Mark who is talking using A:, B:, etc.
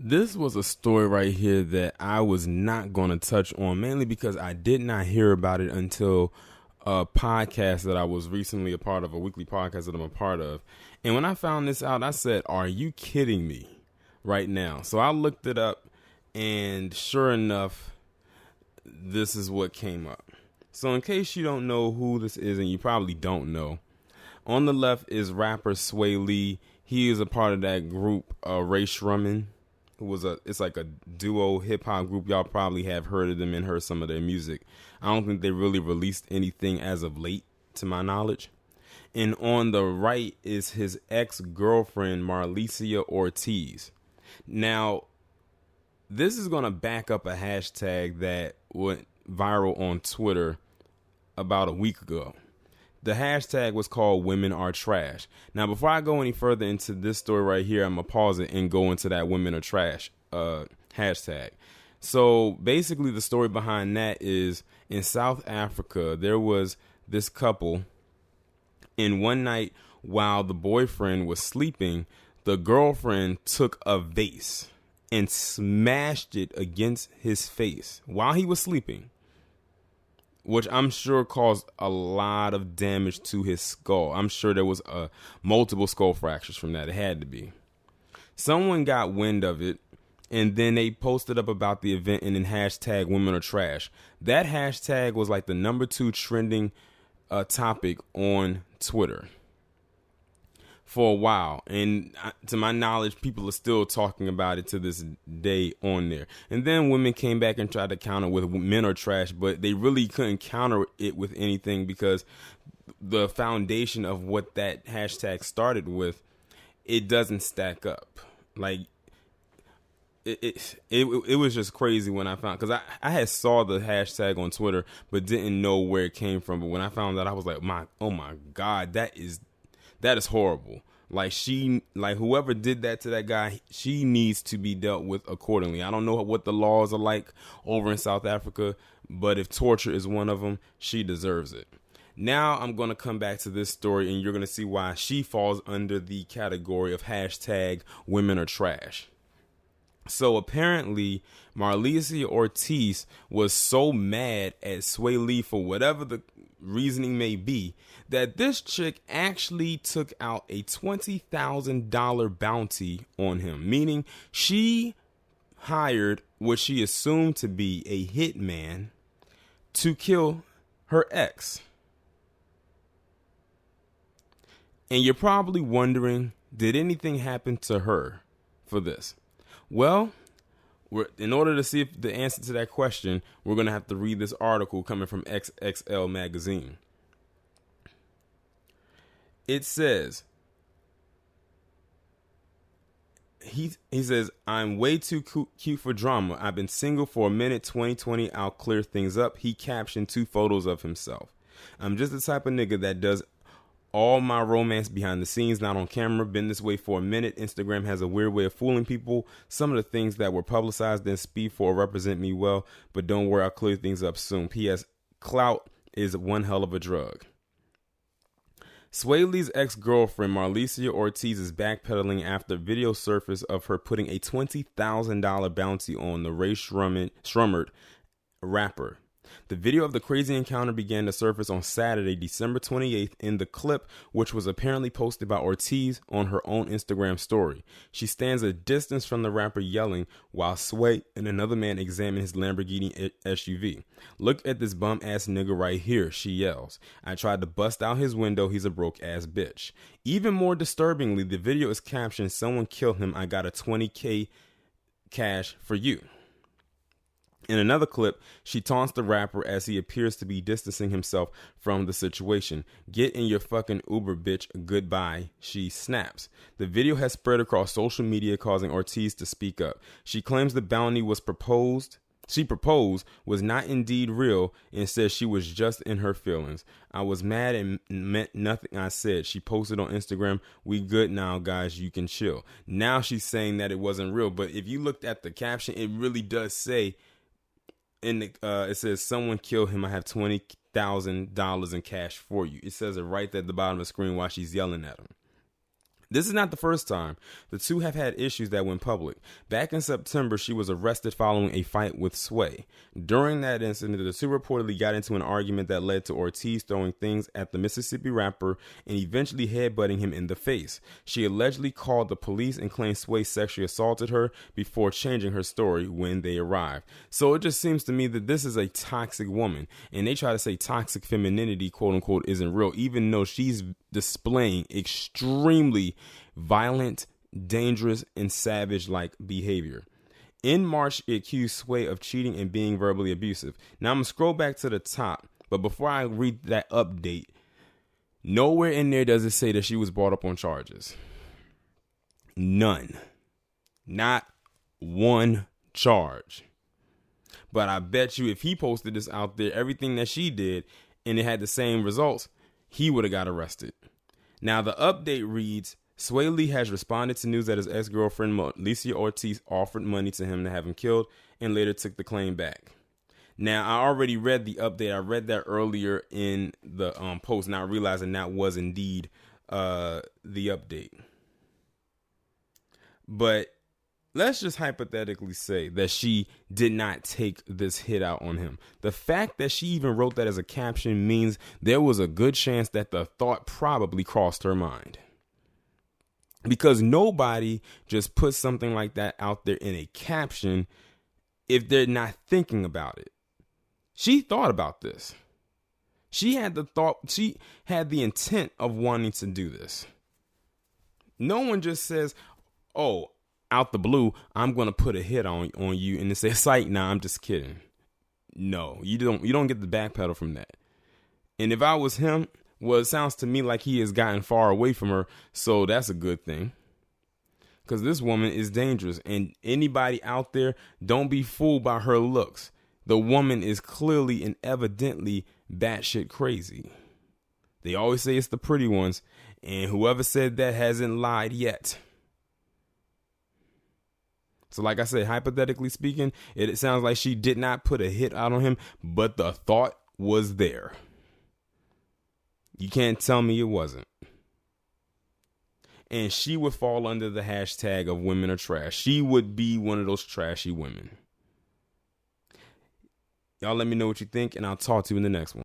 A: This was a story right here that I was not going to touch on, mainly because I did not hear about it until a podcast that I was recently a part of, a weekly podcast that I'm a part of. And when I found this out, I said, are you kidding me right now? So I looked it up, and sure enough, this is what came up. So in case you don't know who this is, and you probably don't know, on the left is rapper Sway Lee. He is a part of that group, Ray Shrumman. It's like a duo hip hop group. Y'all probably have heard of them and heard some of their music. I don't think they really released anything as of late, to my knowledge. And on the right is his ex-girlfriend, Marliesia Ortiz. Now, this is going to back up a hashtag that went viral on Twitter about a week ago. The hashtag was called Women Are Trash. Now, before I go any further into this story right here, I'm going to pause it and go into that Women Are Trash hashtag. So basically the story behind that is in South Africa, there was this couple, and one night while the boyfriend was sleeping, the girlfriend took a vase and smashed it against his face while he was sleeping, which I'm sure caused a lot of damage to his skull. I'm sure there was multiple skull fractures from that. It had to be. Someone got wind of it, and then they posted up about the event and then hashtag Women Are Trash. That hashtag was like the number 2 trending topic on Twitter for a while, and to my knowledge, people are still talking about it to this day on there. And then women came back and tried to counter with men are trash, but they really couldn't counter it with anything because the foundation of what that hashtag started with, it doesn't stack up. Like it was just crazy when I found, because I had saw the hashtag on Twitter but didn't know where it came from. But when I found that, I was like, oh my God, that is horrible. Like whoever did that to that guy, she needs to be dealt with accordingly. I don't know what the laws are like over in South Africa, but if torture is one of them, she deserves it. Now I'm going to come back to this story, and you're going to see why she falls under the category of hashtag Women Are Trash. So apparently, Marliesia Ortiz was so mad at Sway Lee for whatever the reasoning may be, that this chick actually took out a $20,000 bounty on him, meaning she hired what she assumed to be a hitman to kill her ex. And you're probably wondering, did anything happen to her for this? Well, in order to see if the answer to that question, we're going to have to read this article coming from XXL Magazine. It says, he says, I'm way too cute for drama. I've been single for a minute, 2020, I'll clear things up. He captioned 2 photos of himself. I'm just the type of nigga that does all my romance behind the scenes, not on camera. Been this way for a minute. Instagram has a weird way of fooling people. Some of the things that were publicized in Speed 4 represent me well, but don't worry, I'll clear things up soon. P.S. Clout is one hell of a drug. Sway Lee's ex-girlfriend Marliesia Ortiz is backpedaling after video surfaced of her putting a $20,000 bounty on the Ray Shrumman rapper. The video of the crazy encounter began to surface on Saturday, December 28th, in the clip, which was apparently posted by Ortiz on her own Instagram story. She stands a distance from the rapper yelling while Sway and another man examine his Lamborghini SUV. Look at this bum-ass nigga right here, she yells. I tried to bust out his window, he's a broke-ass bitch. Even more disturbingly, the video is captioned, someone killed him, I got a $20K cash for you. In another clip, she taunts the rapper as he appears to be distancing himself from the situation. Get in your fucking Uber, bitch. Goodbye, she snaps. The video has spread across social media, causing Ortiz to speak up. She claims the bounty she proposed was not indeed real and says she was just in her feelings. I was mad and meant nothing I said. She posted on Instagram, we good now, guys, you can chill. Now she's saying that it wasn't real, but if you looked at the caption, it really does say, it says, someone killed him. I have $20,000 in cash for you. It says it right there at the bottom of the screen while she's yelling at him. This is not the first time. The two have had issues that went public. Back in September, she was arrested following a fight with Sway. During that incident, the two reportedly got into an argument that led to Ortiz throwing things at the Mississippi rapper and eventually headbutting him in the face. She allegedly called the police and claimed Sway sexually assaulted her before changing her story when they arrived. So it just seems to me that this is a toxic woman, and they try to say toxic femininity, quote unquote, isn't real, even though she's displaying extremely violent, dangerous, and savage-like behavior. In March, it accused Sway of cheating and being verbally abusive. Now, I'm going to scroll back to the top, but before I read that update, nowhere in there does it say that she was brought up on charges. None. Not one charge. But I bet you if he posted this out there, everything that she did, and it had the same results, he would have got arrested. Now, the update reads, Sway Lee has responded to news that his ex-girlfriend Marliesia Ortiz offered money to him to have him killed and later took the claim back. Now, I already read the update. I read that earlier in the post, not realizing that was indeed the update. But let's just hypothetically say that she did not take this hit out on him. The fact that she even wrote that as a caption means there was a good chance that the thought probably crossed her mind. Because nobody just puts something like that out there in a caption if they're not thinking about it. She thought about this. She had the intent of wanting to do this. No one just says, oh, out the blue, I'm going to put a hit on you and then say, psych, nah, I'm just kidding. No, you don't get the backpedal from that. And if I was him, well, it sounds to me like he has gotten far away from her, so that's a good thing. Because this woman is dangerous, and anybody out there, don't be fooled by her looks. The woman is clearly and evidently batshit crazy. They always say it's the pretty ones, and whoever said that hasn't lied yet. So like I said, hypothetically speaking, it sounds like she did not put a hit out on him, but the thought was there. You can't tell me it wasn't. And she would fall under the hashtag of women are trash. She would be one of those trashy women. Y'all let me know what you think, and I'll talk to you in the next one.